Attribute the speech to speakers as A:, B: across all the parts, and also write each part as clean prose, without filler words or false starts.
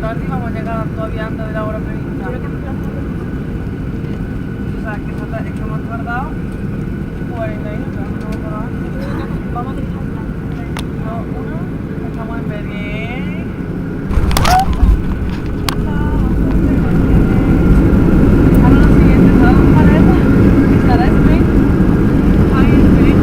A: tarde y vamos a llegar todavía antes de la hora prevista. O sea, que es que hemos tardado 40 minutos, no hemos tardado antes.
B: Vamos a dejar
A: No, uno, estamos en Berlín. Ahora lo siguiente, ¿sabes cuál es? ¿Estará Spring? Hi, Spring.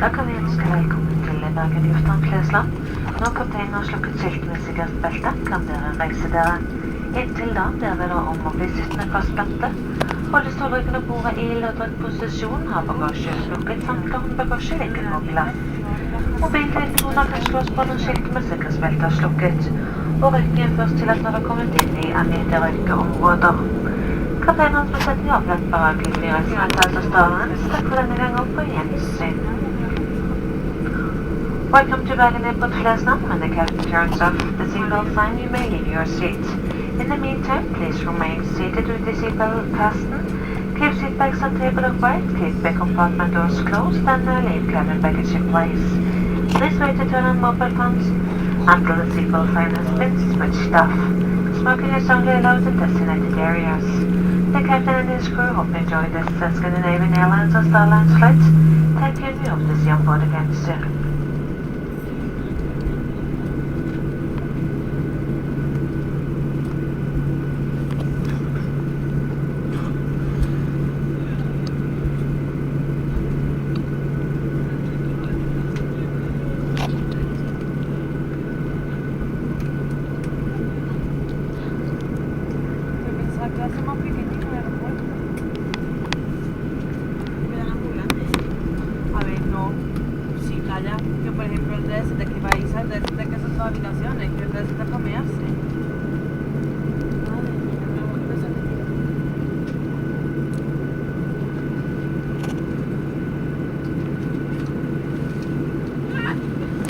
C: Da kan vi ønske velkommen til Bergen lufthavn Flesland. Når kapteinen har slukket skiltene i sikkerhetsbeltet, kan dere reise dere. Inntil da ber vi dere om å bli sittende fastspente. Holde stolryggen og bordet i lødret posisjon, ha bagasje slukket samt la håndbagasje ligge på plass. Mobiltelefoner kan slås på når skiltet med sikkerhetsbeltet er slukket, og rykken først til at når dere har kommet inn i angitte rykkeområder. Kapteinens besetning har flett behagelig flyreisen av Telstar-Starlands. Takk for denne gang og på gjensyn. Welcome to Bergen Airport Flesland. When the captain turns off the seatbelt sign, you may leave your seat. In the meantime, please remain seated with the seatbelt fastened. Keep seat bags on table upright, keep the compartment doors closed, and leave cabin baggage in place. Please wait to turn on mobile phones until the seatbelt sign has been switched off. Smoking is only allowed in designated areas. The captain and his crew hope you enjoy this Scandinavian Airlines or Starlines flight. Thank you, and we hope to see you on board again soon.